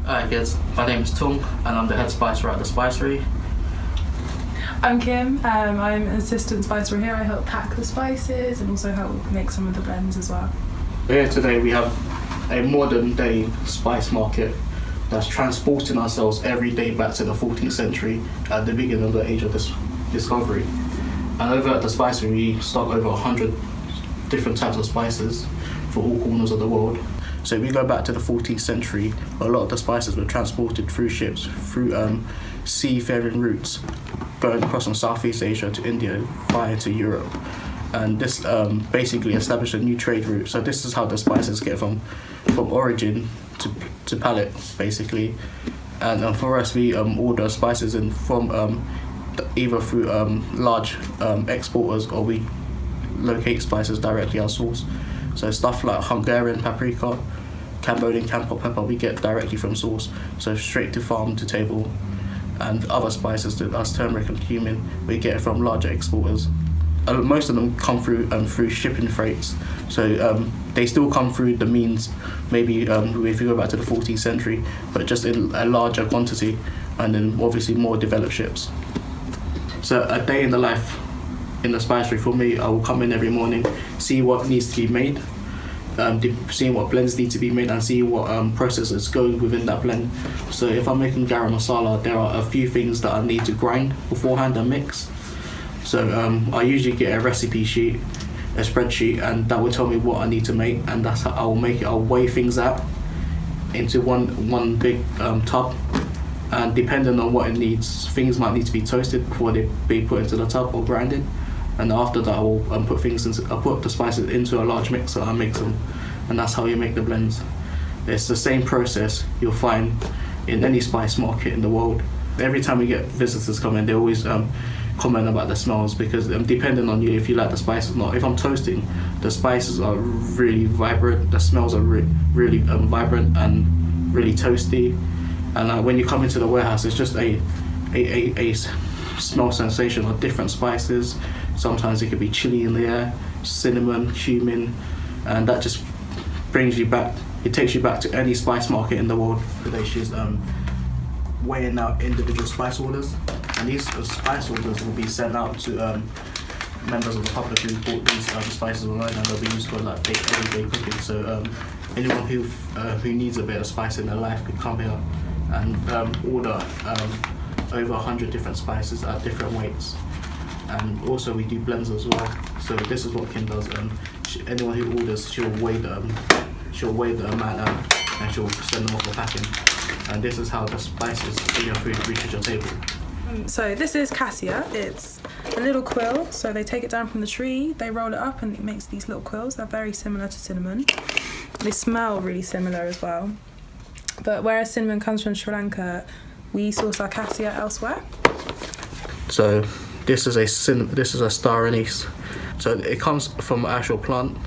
Hi kids, my name is Tung and I'm the head spicer at the Spicery. I'm Kim, I'm an assistant spicer here. I help pack the spices and also help make some of the blends as well. Here today we have a modern day spice market that's transporting ourselves every day back to the 14th century at the beginning of the age of this discovery. And over at the Spicery we stock over 100 different types of spices for all corners of the world. So if we go back to the 14th century, a lot of the spices were transported through ships, through seafaring routes, going across from Southeast Asia to India via to Europe. And this basically established a new trade route. So this is how the spices get from origin to palate, basically. And for us, we order spices in from either through large exporters, or we locate spices directly at source. So stuff like Hungarian paprika, Cambodian Kampot pepper, we get directly from source, so straight to farm to table. And other spices, as turmeric and cumin, we get from larger exporters. Most of them come through shipping freights, so they still come through the means, maybe if you go back to the 14th century, but just in a larger quantity, and then obviously more developed ships. So a day in the life in the Spicery for me, I will come in every morning, see what needs to be made, seeing what blends need to be made, and see what processes go within that blend. So if I'm making garam masala, there are a few things that I need to grind beforehand and mix. So I usually get a recipe sheet, a spreadsheet, and that will tell me what I need to make, and that's how I will make it. I'll weigh things out into one big tub, and depending on what it needs, things might need to be toasted before they be put into the tub or grinded. And after that, I will put the spices into a large mixer and mix them, and that's how you make the blends. It's the same process you'll find in any spice market in the world. Every time we get visitors come in, they always comment about the smells, because depending on you, if you like the spices or not. If I'm toasting, the spices are really vibrant, the smells are really vibrant and really toasty. And when you come into the warehouse, it's just a smell sensation of different spices. Sometimes it could be chili in the air, cinnamon, cumin, and that just brings you back. It takes you back to any spice market in the world. Today she's weighing out individual spice orders, and these spice orders will be sent out to members of the public who bought these spices online, and they'll be used for like everyday cooking. So anyone who needs a bit of spice in their life could come here and order over 100 different spices at different weights. And also we do blends as well. So this is what Kim does. Anyone who orders, she'll weigh the amount out, and she'll send them off for packing. And this is how the spices in your food reaches your table. So this is cassia. It's a little quill. So they take it down from the tree, they roll it up, and it makes these little quills. They're very similar to cinnamon. They smell really similar as well. But whereas cinnamon comes from Sri Lanka, we source our cassia elsewhere. So this is a star anise. So it comes from an actual plant,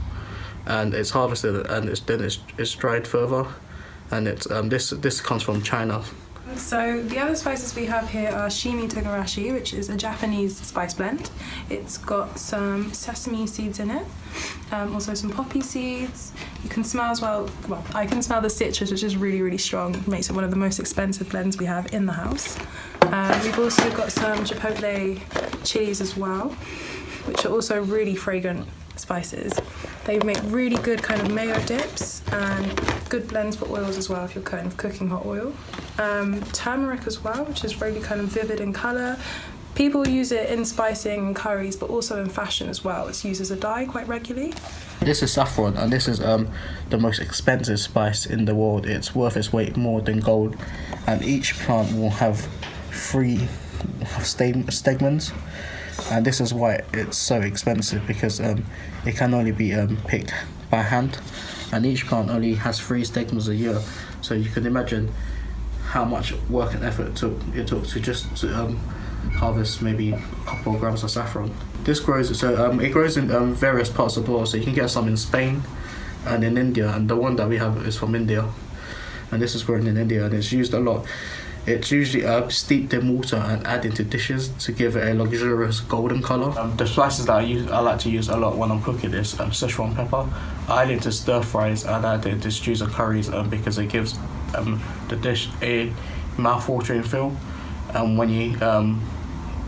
and it's harvested, and it's dried further, and it's this comes from China. So the other spices we have here are shimi togarashi, which is a Japanese spice blend. It's got some sesame seeds in it, also some poppy seeds. You can smell as well, I can smell the citrus, which is really, really strong. It makes it one of the most expensive blends we have in the house. We've also got some chipotle chilies as well, which are also really fragrant spices. They make really good kind of mayo dips and good blends for oils as well if you're kind of cooking hot oil. Turmeric as well, which is really kind of vivid in colour. People use it in spicing curries, but also in fashion as well. It's used as a dye quite regularly. This is saffron, and this is the most expensive spice in the world. It's worth its weight more than gold, and each plant will have 3 stamens. And this is why it's so expensive, because it can only be picked by hand, and each plant only has 3 stamens a year. So you can imagine how much work and effort it took to harvest maybe a couple of grams of saffron. This grows, it grows in various parts of the world. So you can get some in Spain and in India, and the one that we have is from India, and this is grown in India, and it's used a lot. It's usually steeped in water and added to dishes to give it a luxurious golden colour. The spices that I like to use a lot when I'm cooking is Szechuan pepper. I add it to stir fries and add it to stews and curries because it gives the dish a mouth-watering feel, and when you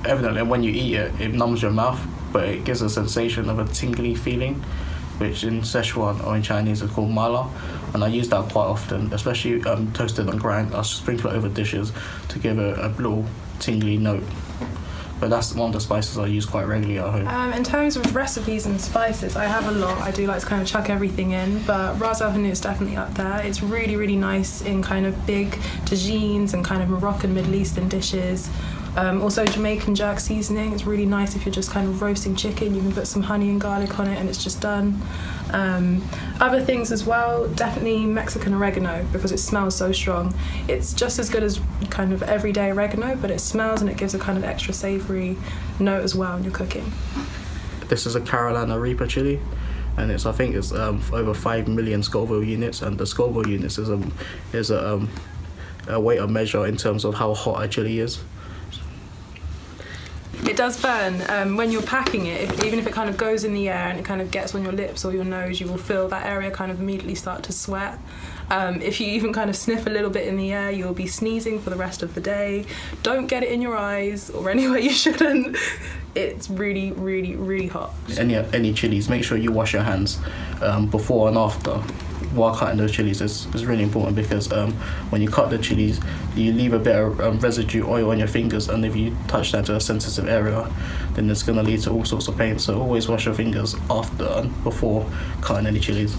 evidently when you eat it, it numbs your mouth, but it gives a sensation of a tingly feeling, which in Szechuan or in Chinese is called mala, and I use that quite often, especially toasted and grind. I sprinkle it over dishes to give a little tingly note. But that's one of the spices I use quite regularly at home. In terms of recipes and spices, I have a lot. I do like to kind of chuck everything in, but Ras El Hanout is definitely up there. It's really, really nice in kind of big tagines and kind of Moroccan, Middle Eastern dishes. Also Jamaican jerk seasoning. It's really nice if you're just kind of roasting chicken. You can put some honey and garlic on it and it's just done. Other things as well, definitely Mexican oregano, because it smells so strong. It's just as good as kind of everyday oregano, but it smells and it gives a kind of extra savoury note as well when you're cooking. This is a Carolina Reaper chili, and I think it's over 5 million Scoville units, and the Scoville units is a weight of measure in terms of how hot a chili is. It does burn. When you're packing it, even if it kind of goes in the air and it kind of gets on your lips or your nose, you will feel that area kind of immediately start to sweat. If you even kind of sniff a little bit in the air, you'll be sneezing for the rest of the day. Don't get it in your eyes or anywhere you shouldn't. It's really, really, really hot. Any chilies, make sure you wash your hands before and after. While cutting those chilies is really important, because when you cut the chilies, you leave a bit of residue oil on your fingers, and if you touch that to a sensitive area, then it's going to lead to all sorts of pain. So always wash your fingers after and before cutting any chilies.